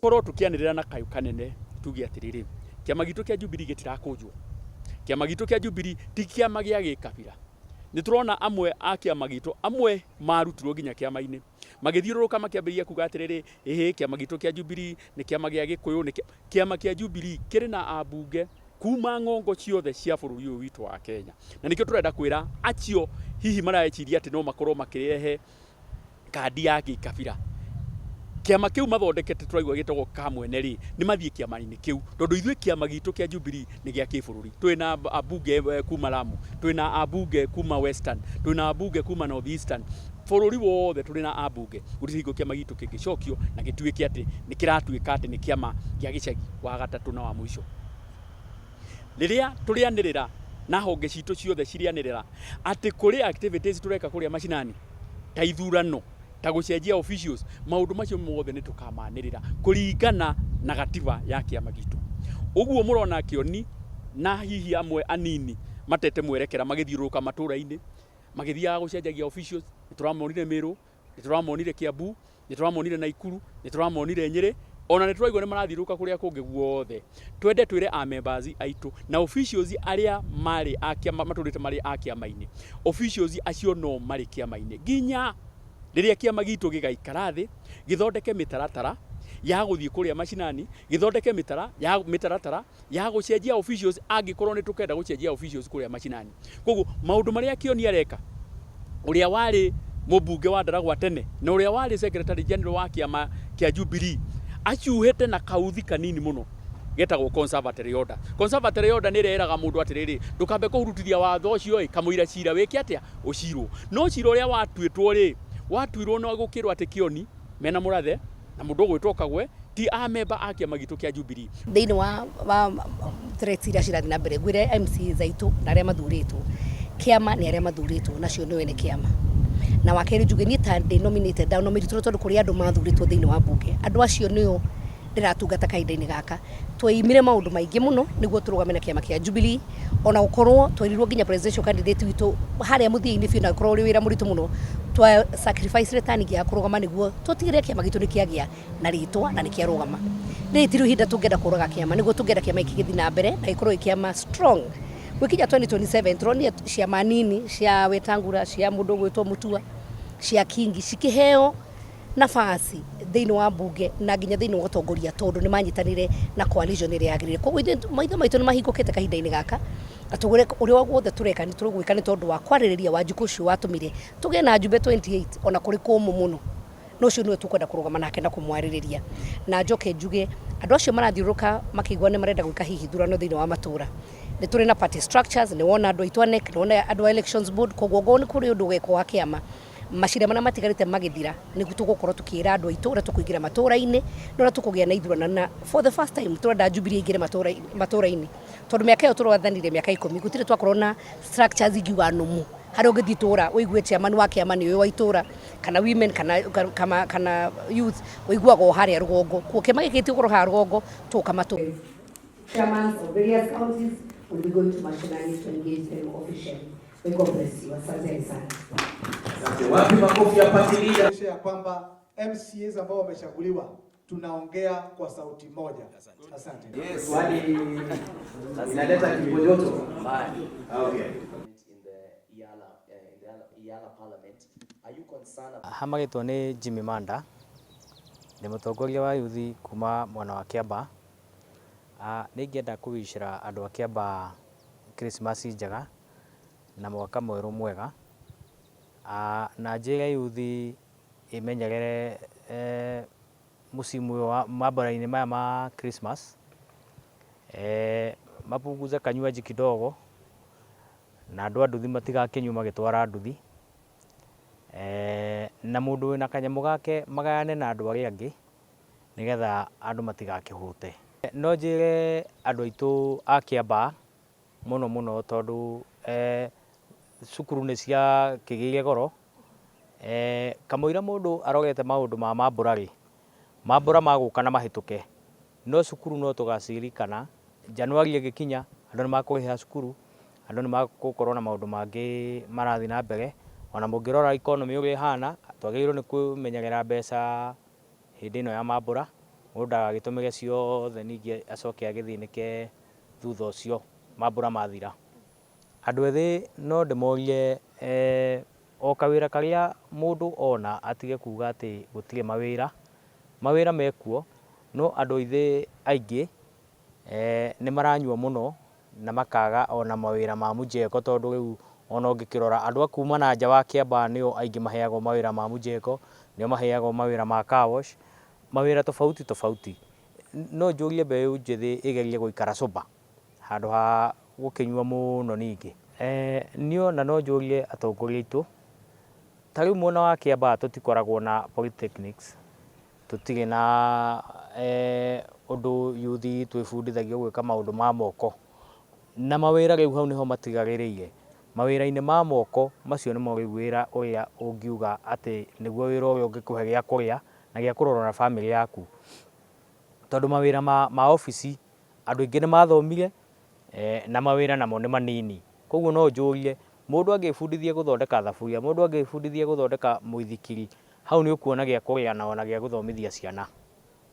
Korwo tukianirira na kayu kanene tuge atiriri kiama gitu kia Jubilee gitirakunjwo. Kiama gitu kia Jubilee ti kiama gia gikabira. Ni turona amwe a kiama gitu amwe marutirwo nginya kiama-ini magithiururuka makiambiria kuga atiriri kiama gitu kia Jubilee ni kiama gia Gikuyu ni kiama kia Jubilee kiri na ambunge kuma ngongo ciothe cia bururi uyu witu wa Kenya. Na nikio turenda kwira acio hihi mareciria ati no makorwo makirehe kandi ya gikabira. Kiama kiu mathondekete turaigua gitagwo kamwene ri ni mathie kiama-ini kiu tondu ithuĩ kiama gitu kia Jubilee ni gia kĩbũrũri. Twina ambunge kuma Lamu, twina ambunge kuma Western, twina ambunge kuma North Eastern. Bũrũri wothe tũrĩ na ambunge. Gũtirĩ hingo kiama gitu kĩngĩcokio na gĩtuĩke ati ni kĩratuĩka ati ni kiama gia gĩcagi wa gatatũ na wa mũico. Rĩrĩa tũrĩanĩrĩra na honge citũ ciothe cirĩanĩrĩra ati kũrĩ activities tureka kũrĩa macinani ta ithurano ta gucenjia officials maundu macio mothe ni tukamanirira kuringana na gatiba ya kiama gitu. Uguo murona kioni na hihi amwe anini matete mwerekera magithiuruka matura-ini magithiaga gucenjagia officials. Nituramonire Meru, nituramonire Kiambu, nituramonire Naikuru, nituramonire Nyeri, ona nituraigua ni marathiuruka kuria kungi guothe. Twende twire a members aitu na officials aria mari a kiama maturite mari a kiama-ini, officials acio no mari kiama-ini ginya riria kiama gitu gigaikara thi githondeke mitaratara ya guthii kuria macinani, githondeke mitaratara ya gucenjia officials angikorwo ni tukenda gucenjia officials kuria macinani. Koguo maundu maria kioni areka uria wari mubunge wa Ndaragwa tene na uria wari secretary general wa kiama kia Jubilee aciuhete na kauthi kanini muno getagwo conservatory order. Conservatory order ni reraga mundu atiriri ndukambe kuhurutithia watho ucio kamuira cira wiki atia ucirwo no cira uria watuitwo ri watuirwo no gukirwo ati kioni mena murathe na mundu gwitwo Kagwe ti a member a kiama gitu kia Jubilee thiini wa threats iria cirathi na mbere gwire MCs aitu na aria mathuritwo kiama ni aria mathuritwo nacio niwe ni kiama na wakeri njuge ni ta nominated down nominated tondu kuri andu mathuritwo thiini wa bunge andu acio niyo ndiratungata kahinda-ini gaka twaimire maundu maingi muno niguo turugame na kiama kia Jubilee ona ukorwo twirirwo nginya presidential candidate witu haria muthia-ini biu na ukorwo uri wira muritu muno twa sacrifice returning ya kurugama niguo tutigire kiama gitu ni kiagia na ritwa na ni kiarugama ni tiru hinda tungenda kuraga kiama niguo tungenda kiama iki githi na mbere na ikorwo kiama strong wikinya 2027 turonie ciama nini cia Wetangura cia mundu gwitwo Mutua cia Kingi cikiheo nafasi thiini wa bunge na nginya thiini wa utongoria tondu ni manyitanire na coalition ire yagirire. Koguo maitho maitu ni mahingukite kahinda-ini gaka atugure uria wothe tureka ni turugwika ni tondu wa kwaririria Wanjiku ucio watumire tuge na Njumbe 28 ona kuri kumu muno no cio niwe tukwenda kurugama nake na kumwaririria na njoke njuge andu acio marathiuruka makigwa ni marenda gwika hihi thurano thiini wa matura ni turi na party structures ni wona andu aitu ANEC ni wona andu elections board koguo go ni kuri undu weko wa kiama macira mana matigarite magithira ni tugukorwo tukira andu aitu ura tukuingira matura-ini no tukugia na ithurana na for the first time turenda Jubilee ingire matura-ini tondu miaka iyo turwathanire miaka 10 gutire twakorwo na structures ingiuga numu hari ungithi tura uigue chairman wa kiama ni uyu wa itura kana women kana youth uiguaga haria rugongo kuo kiama giki gitikorwo ha rugongo tuka matura. Chairman of various counties will be going to mashinani to engage them officially. May God bless you. Asante sana. Wapi makofi ya patilia ya kwamba MCAs ambao wamechaguliwa tunaongea kwa sauti moja. Asante. Yes, wali inaleta kibojoto. Okay. In the Iala Parliament, are you concerned? Hamagitwo ni Jimmy Manda ni mutongoria wa yuthi kuma mwana wa Kiamba. Ningienda kuwishira andu a Kiamba Christmas njega na mwaka mweru mwega. Na njire yuthi imenyerere musimu wa mabara-ini maya ma Christmas mapunguze kanywaji kidogo na andu a nduthi matigakinyu magitwara nduthi na mundu wina kanyamu gake magayane na andu aria angi nigetha andu matigakihute. No njire andu aitu a Kiamba muno tondu cukuru ni cia kigire goro kamuira mundu arogete maundu ma mambura ri mambura maguka na mahituke no cukuru no tugacirikana Januari igikinya andu ni makuriha cukuru andu ni magukorwo na maundu mangi marathi na mbere ona mungirora economy uri hana twagirwo ni kumenyagera mbeca hindi ino ya mambura mũndũ ndagagĩtũmĩre ciothe ningĩ acoke agĩthĩnĩke thutha ũcio mambũra mathira. Andũ ethĩ no ndĩmorie o kawĩra karĩa mũndũ ona atige kuga atĩ gũtirĩ mawĩra. Mawĩra mekuo no andũ ethĩ aingĩ nĩ maranyua mũno na makaga ona mawĩra ma mũjengo, tondũ rĩu ona ũngĩkĩrora andũ a kuma na nja wa Kĩambaa nĩo aingĩ maheagwo mawĩra ma mũjengo, nĩo maheagwo mawĩra ma car wash, mawĩra tofauti tofauti. No njũrie mbeũ njĩthĩ ĩgerie gũikara sober handũ ha gũkĩnyua mũno ningĩ. Niĩ ona no njũrie atongoria aitũ, ta rĩu mwena wa Kĩambaa tũtikoragwo na polytechnics, tũtirĩ na ũndũ youth twĩbundithagio gwĩka maũndũ ma moko, na mawĩra rĩu hau nĩho matigagĩrĩire. Mawĩra-inĩ ma moko macio nĩmo rĩu wĩra ũrĩa ũngiuga atĩ nĩguo wĩra ũrĩa ũngĩkũhe gĩa kũrĩa na gĩa kũrora na bamĩrĩ yaku. Tondũ mawĩra ma obici andũ aingĩ nĩ mathomire na mawĩra namo nĩ manini. Koguo no njũrie mũndũ angĩbundithia gũthondeka thaburia, mũndũ angĩbundithia gũthondeka mũithikiri, hau nĩ ũkuona gĩa kũrĩa na ona gĩa gũthomithia ciana.